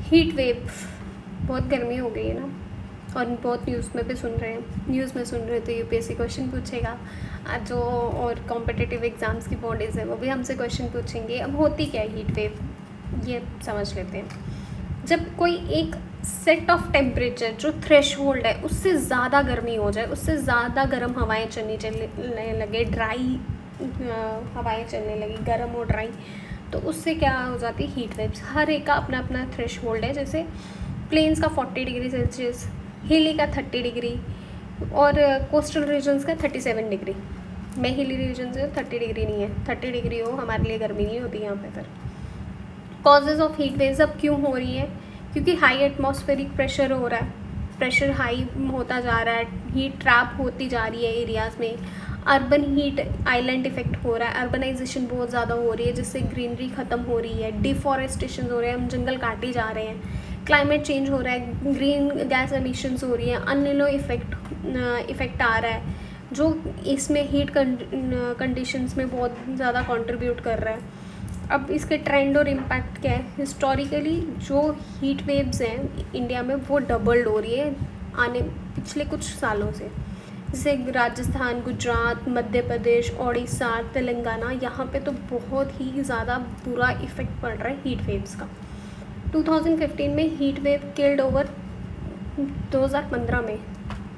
Heat wave, बहुत गर्मी हो गई है ना, और बहुत न्यूज़ में भी सुन रहे हैं तो यूपीएससी क्वेश्चन पूछेगा जो, और कॉम्पिटिटिव एग्ज़ाम्स की बॉडीज़ है वो भी हमसे क्वेश्चन पूछेंगे। अब होती क्या है हीट वेव, ये समझ लेते हैं। जब कोई एक सेट ऑफ टेम्परेचर जो थ्रेशहोल्ड है उससे ज़्यादा गर्मी हो जाए, उससे ज़्यादा गर्म हवाएं चलने लगे, ड्राई हवाएं चलने लगी, गर्म और ड्राई, तो उससे क्या हो जाती है हीट वेव्स। हर एक का अपना अपना थ्रेशहोल्ड है। जैसे प्लेन्स का 40 डिग्री सेल्सियस, हिली का 30 डिग्री और कोस्टल रीजन्स का 37 डिग्री। मैं हिली रीजन से 30 डिग्री नहीं है, 30 डिग्री हो हमारे लिए गर्मी नहीं होती यहाँ पे। फिर कॉजेज़ ऑफ हीट वेव्स अब क्यों हो रही है, क्योंकि हाई एटमॉस्फेरिक प्रेशर हो रहा है, प्रेशर हाई होता जा रहा है, हीट ट्रैप होती जा रही है एरियाज़ में, अर्बन हीट आइलैंड इफेक्ट हो रहा है, अर्बनाइजेशन बहुत ज़्यादा हो रही है जिससे ग्रीनरी ख़त्म हो रही है, डिफॉरेस्टेशन हो रहे हैं, हम जंगल काटे जा रहे हैं, क्लाइमेट चेंज हो रहा है, ग्रीन गैस एमिशंस हो रही हैं, अनलिनो इफेक्ट आ रहा है जो इसमें हीट कंडीशंस में बहुत ज़्यादा कंट्रीब्यूट कर रहा है। अब इसके ट्रेंड और इम्पैक्ट क्या है, हिस्टोरिकली जो हीट वेव्स हैं इंडिया में वो डबल्ड हो रही है पिछले कुछ सालों से। जैसे राजस्थान, गुजरात, मध्य प्रदेश, उड़ीसा, तेलंगाना, यहाँ पे तो बहुत ही ज़्यादा बुरा इफ़ेक्ट पड़ रहा है हीट वेव्स का। 2015 में हीट वेव किल्ड ओवर 2015 में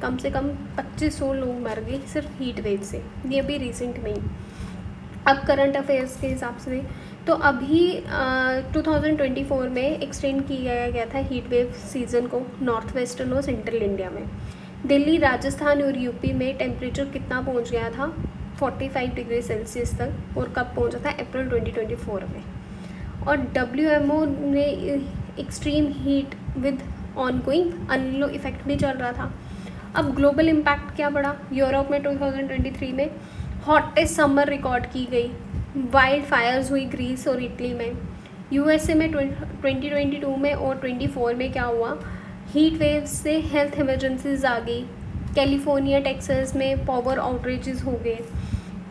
कम से कम 2500 लोग मर गए सिर्फ हीट वेव से, ये भी रिसेंट में ही। अब करंट अफेयर्स के हिसाब से तो अभी 2024 में एक्सटेंड किया गया था हीट वेव सीज़न को नॉर्थ वेस्टर्न और सेंट्रल इंडिया में। दिल्ली, राजस्थान और यूपी में टेम्परेचर कितना पहुंच गया था, 45 डिग्री सेल्सियस तक, और कब पहुंचा था, अप्रैल 2024 में। और WMO ने एक्सट्रीम हीट विद ऑनगोइंग अनलो इफेक्ट भी चल रहा था। अब ग्लोबल इम्पैक्ट क्या पड़ा, यूरोप में 2023 में हॉटेस्ट समर रिकॉर्ड की गई, वाइल्ड फायर्स हुई ग्रीस और इटली में। USA में 2022 में और 24 में क्या हुआ, हीट वेव्स से हेल्थ इमरजेंसीज आ गई, कैलिफोर्निया, टेक्सास में पावर आउटरेजेस हो गए।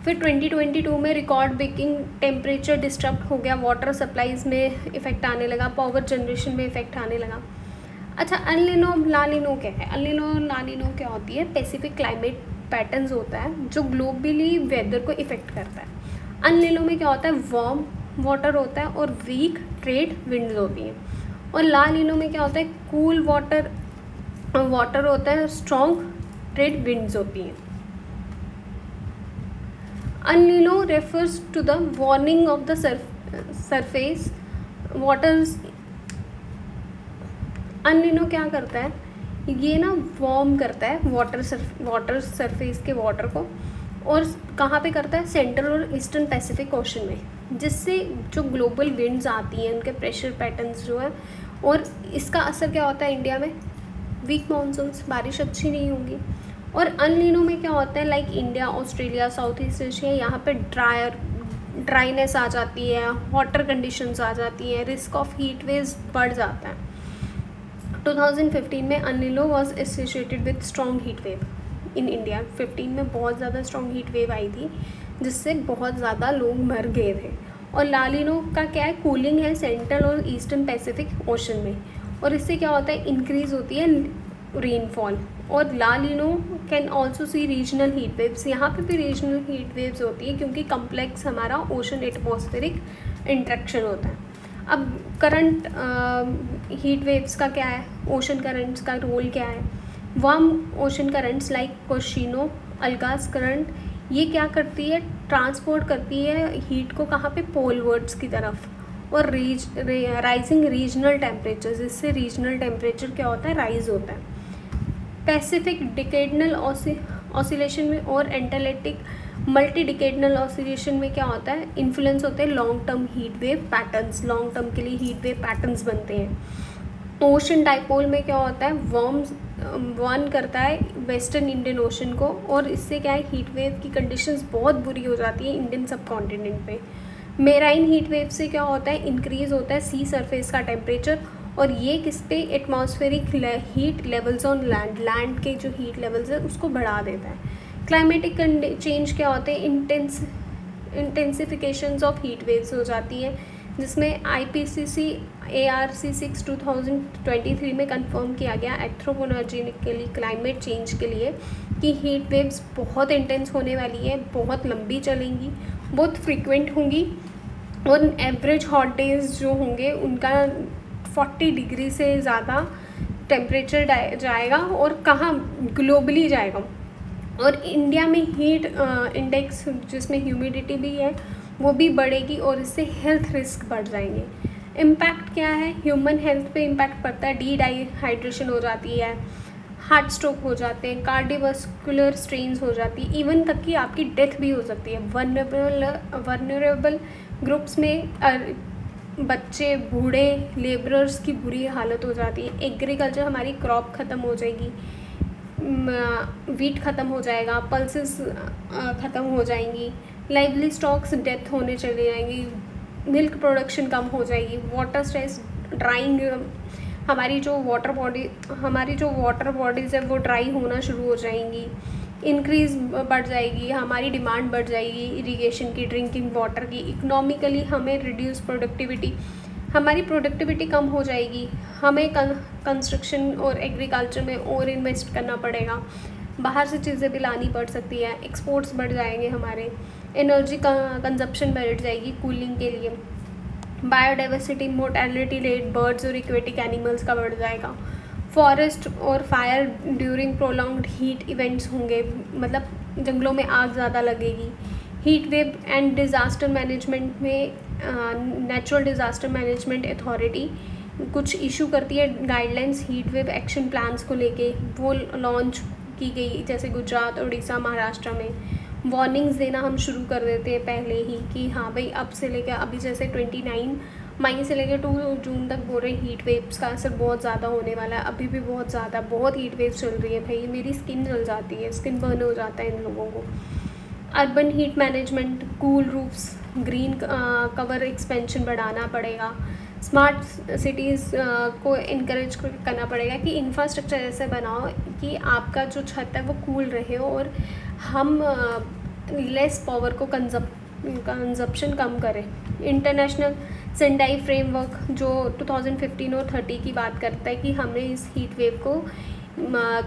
फिर 2022 में रिकॉर्ड ब्रेकिंग टेम्परेचर डिस्टर्ब हो गया, वाटर सप्लाईज में इफेक्ट आने लगा, पावर जनरेशन में इफेक्ट आने लगा। अच्छा, अनलिनो लालिनो क्या है, अनलिनो लालिनो क्या होती है, पैसिफिक क्लाइमेट पैटर्न्स होता है जो ग्लोबली वेदर को इफेक्ट करता है। अनलिनो में क्या होता है, वार्म वाटर होता है और वीक ट्रेड विंड्स होती हैं। और लालिनो में क्या होता है, कूल वाटर होता है, स्ट्रॉन्ग ट्रेड विंड्स होती हैं। El Nino refers to the warming of the surface waters. El Nino क्या करता है, ये ना वार्म करता है वाटर सरफेस के वाटर को, और कहाँ पे करता है, सेंट्रल और ईस्टर्न पैसिफिक ओशन में, जिससे जो ग्लोबल विंड्स आती हैं उनके प्रेशर पैटर्न्स जो है, और इसका असर क्या होता है इंडिया में, वीक मानसून्स, बारिश अच्छी नहीं होगी। और अनलिनो में क्या होता है, like India, Australia, south east Asia, यहाँ पे ड्राइनेस आ जाती है, हॉटर कंडीशंस आ जाती हैं, रिस्क ऑफ हीट वेव्स बढ़ जाता है। 2015 में El Nino was associated with strong heat wave in India. 15 में बहुत ज़्यादा स्ट्रॉन्ग हीट वेव आई थी जिससे बहुत ज़्यादा लोग मर गए थे। और लालिनो का क्या है, कूलिंग है सेंट्रल और ईस्टर्न पैसिफिक ओशन में, और इससे क्या होता है, इंक्रीज़ होती है रेनफॉल। और La Nina can also see regional heat waves, यहाँ पे भी रीजनल हीट वेव्स होती है क्योंकि कम्प्लेक्स हमारा ओशन एटमॉस्फेरिक इंट्रैक्शन होता है। अब करंट हीट वेव्स का क्या है, ओशन करंट्स का रोल क्या है। Warm ocean currents like कोशिनो, अल्गास current, ये क्या करती है, ट्रांसपोर्ट करती है हीट को कहाँ पे, पोलवर्ड्स की तरफ। और राइजिंग रीजनल टेम्परेचर, जिससे रीजनल टेम्परेचर क्या होता है, राइज होता है। पैसिफिक डिकेडनल ऑसिलेशन में और एंटार्क्टिक मल्टी डिकेडनल ऑसिलेशन में क्या होता है, इन्फ्लुएंस होते हैं long term heat wave patterns, long term के लिए हीट वेव पैटर्न्स बनते हैं। ओशन डाइपोल में क्या होता है, वार्म करता है वेस्टर्न इंडियन ओशन को, और इससे क्या है, हीट वेव की कंडीशंस बहुत बुरी हो जाती है इंडियन सब कॉन्टिनेंट पे। मेराइन हीट वेव से क्या होता है, इंक्रीज़ होता है सी सरफेस का टेम्परेचर, और ये किस पे, atmospheric heat levels on land के जो हीट लेवल्स है उसको बढ़ा देता है। क्लाइमेटिक चेंज क्या होते हैं, इंटेंसिफिकेशंस ऑफ हीट वेव्स हो जाती है, जिसमें IPCC ARC 6 2023 में कंफर्म किया गया एंथ्रोपोजेनिकली क्लाइमेट चेंज के लिए कि हीट वेव्स बहुत इंटेंस होने वाली है, बहुत लंबी चलेंगी, बहुत फ्रीक्वेंट होंगी और एवरेज हॉट डेज जो होंगे उनका 40 डिग्री से ज़्यादा टेम्परेचर जाएगा और कहाँ ग्लोबली जाएगा। और इंडिया में हीट इंडेक्स जिसमें ह्यूमिडिटी भी है वो भी बढ़ेगी और इससे हेल्थ रिस्क बढ़ जाएंगे। इम्पैक्ट क्या है? ह्यूमन हेल्थ पे इम्पैक्ट पड़ता है, डिहाइड्रेशन हो जाती है, हार्ट स्ट्रोक हो जाते हैं, कार्डियोवास्कुलर स्ट्रेन्स हो जाती है, इवन तक कि आपकी डेथ भी हो सकती है। वनरेबल ग्रुप्स में बच्चे, बूढ़े, लेबरर्स की बुरी हालत हो जाती है। एग्रीकल्चर, हमारी क्रॉप ख़त्म हो जाएगी, वीट ख़त्म हो जाएगा, पल्सेस ख़त्म हो जाएंगी, लाइवली स्टॉक्स डेथ होने चली जाएंगी, मिल्क प्रोडक्शन कम हो जाएगी, वाटर स्ट्रेस, ड्राइंग, हमारी जो वाटर बॉडीज़ है वो ड्राई होना शुरू हो जाएंगी, इंक्रीज़ बढ़ जाएगी, हमारी डिमांड बढ़ जाएगी इरिगेशन की, ड्रिंकिंग वाटर की। इकोनॉमिकली हमें रिड्यूस प्रोडक्टिविटी, हमारी प्रोडक्टिविटी कम हो जाएगी, हमें कंस्ट्रक्शन और एग्रीकल्चर में और इन्वेस्ट करना पड़ेगा, बाहर से चीज़ें भी लानी पड़ सकती है, एक्सपोर्ट्स बढ़ जाएंगे हमारे, एनर्जी कंजप्शन बढ़ जाएगी कूलिंग के लिए, बायोडाइवर्सिटी, मोर्टेलिटी रेट बर्ड्स और एक्वेटिक एनिमल्स का बढ़ जाएगा, फॉरेस्ट और fire during prolonged heat events होंगे, मतलब जंगलों में आग ज़्यादा लगेगी। Heat wave and disaster management में नेचुरल डिज़ास्टर मैनेजमेंट अथॉरिटी कुछ इशू करती है guidelines heat wave action plans को लेके, वो लॉन्च की गई, जैसे गुजरात, उड़ीसा, महाराष्ट्र में। वार्निंग्स देना हम शुरू कर देते हैं पहले ही कि हाँ भाई अब से लेकर अभी जैसे 29 मई से लेकर 2 जून तक बोल रहे हीट वेव्स का असर बहुत ज़्यादा होने वाला है। अभी भी बहुत हीट वेव्स चल रही है भाई, मेरी स्किन जल जाती है, स्किन बर्न हो जाता है इन लोगों को। Urban heat management, cool roofs, green cover expansion बढ़ाना पड़ेगा, स्मार्ट सिटीज़ को इनकरेज करना पड़ेगा कि इंफ्रास्ट्रक्चर ऐसे बनाओ कि आपका जो छत है वो कूल रहे और हम लेस पावर को कंजप्शन कम करें। इंटरनेशनल सेंडाई फ्रेमवर्क जो 2015 और 30 की बात करता है कि हमें इस हीट वेव को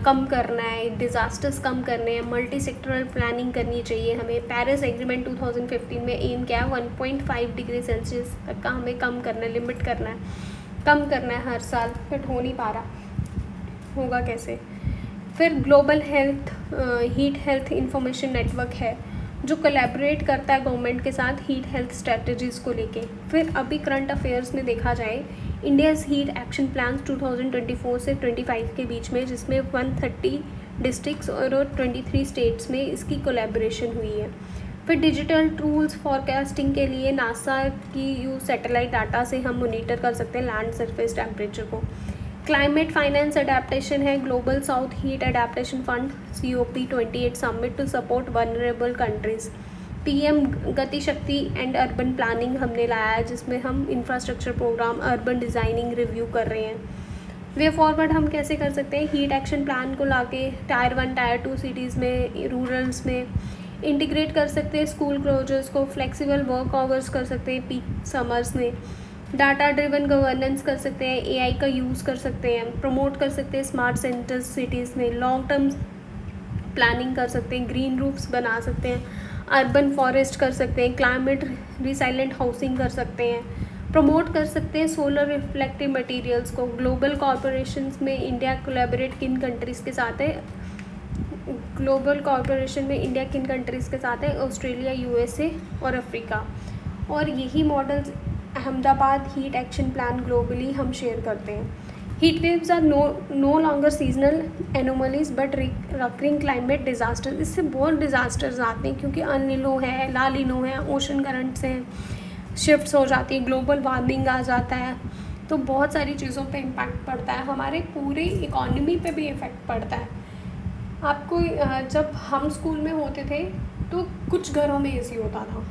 कम करना है, डिज़ास्टर्स कम करने हैं, मल्टी सेक्टरल प्लानिंग करनी चाहिए हमें। पेरिस एग्रीमेंट 2015 में एम क्या है, 1.5 डिग्री सेल्सियस तक का हमें कम करना है, लिमिट करना है, कम करना है हर साल, बट हो नहीं पा रहा, होगा कैसे। फिर global heat health information network है जो कोलैबोरेट करता है गवर्नमेंट के साथ हीट हेल्थ स्ट्रेटजीज़ को लेके। फिर अभी करंट अफेयर्स में देखा जाए, इंडियाज़ हीट एक्शन प्लान 2024 से 25 के बीच में, जिसमें 130 डिस्ट्रिक्ट्स और 23 स्टेट्स में इसकी कोलैबोरेशन हुई है। फिर डिजिटल टूल्स फॉरकास्टिंग के लिए नासा की यूज सैटेलाइट डाटा से हम मॉनिटर कर सकते हैं लैंड सरफेस टेम्परेचर को। क्लाइमेट फाइनेंस अडेप्टेशन है, global south heat adaptation fund COP28 summit to support vulnerable countries. PM Gati शक्ति एंड अर्बन प्लानिंग हमने लाया है, जिसमें हम infrastructure programme, urban designing review कर रहे हैं। वे फॉरवर्ड हम कैसे कर सकते हैं, हीट एक्शन प्लान को लाके Tier 1 Tier 2 सिटीज़ में, रूरल्स में इंटीग्रेट कर सकते हैं, स्कूल क्लोजर्स को, फ्लेक्सिबल वर्क आवर्स कर सकते हैं पीक समर्स में, डाटा ड्रिवन गवर्नेंस कर सकते हैं, AI का यूज़ कर सकते हैं, प्रमोट कर सकते हैं स्मार्ट सेंटर्स सिटीज़ में, लॉन्ग टर्म प्लानिंग कर सकते हैं, ग्रीन रूफ्स बना सकते हैं, अर्बन फॉरेस्ट कर सकते हैं, क्लाइमेट रिसाइलेंट हाउसिंग कर सकते हैं, प्रमोट कर सकते हैं सोलर रिफ्लेक्टिव मटेरियल्स को। ग्लोबल कॉरपोरेशंस में इंडिया कोलैबोरेट किन कंट्रीज़ के साथ है, ग्लोबल कॉरपोरेशन में इंडिया किन कंट्रीज़ के साथ है, ऑस्ट्रेलिया, USA और अफ्रीका। और यही models Ahmedabad heat action plan globally हम शेयर करते हैं। Heat waves are no longer seasonal anomalies but recurring climate disasters. इससे बहुत डिज़ास्टर्स आते हैं क्योंकि अनिलो है, लालिनो है, ओशन करंट्स हैं, शिफ्ट्स हो जाती है, ग्लोबल वार्मिंग आ जाता है, तो बहुत सारी चीज़ों पे इम्पैक्ट पड़ता है, हमारे पूरी इकॉनमी पे भी इफ़ेक्ट पड़ता है। आपको जब हम स्कूल में होते थे तो कुछ घरों में AC होता था,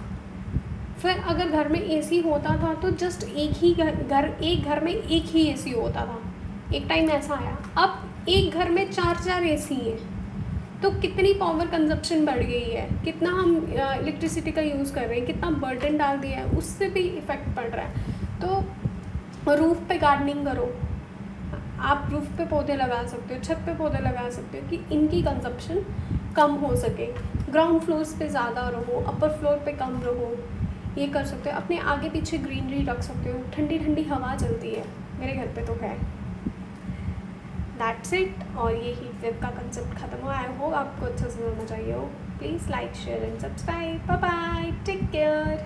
फिर अगर घर में AC होता था तो जस्ट एक घर में एक ही AC होता था। एक टाइम ऐसा आया, अब एक घर में 4 AC हैं, तो कितनी पावर कंजप्शन बढ़ गई है, कितना हम इलेक्ट्रिसिटी का यूज़ कर रहे हैं, कितना बर्डन डाल दिया है, उससे भी इफ़ेक्ट पड़ रहा है। तो रूफ़ पे गार्डनिंग करो, आप रूफ़ पे पौधे लगा सकते हो, छत पे पौधे लगा सकते हो कि इनकी कंजप्शन कम हो सके। ग्राउंड फ्लोर्स पे ज़्यादा रहो, अपर फ्लोर पे कम रहो, ये कर सकते हो। अपने आगे पीछे ग्रीनरी रख सकते हो, ठंडी ठंडी हवा चलती है, मेरे घर पे तो है। That's it. और ये हीट वेव का कंसेप्ट ख़त्म हुआ। आई होप आपको अच्छा समझ में चाहिए हो। Please like share and subscribe. Bye bye, take care.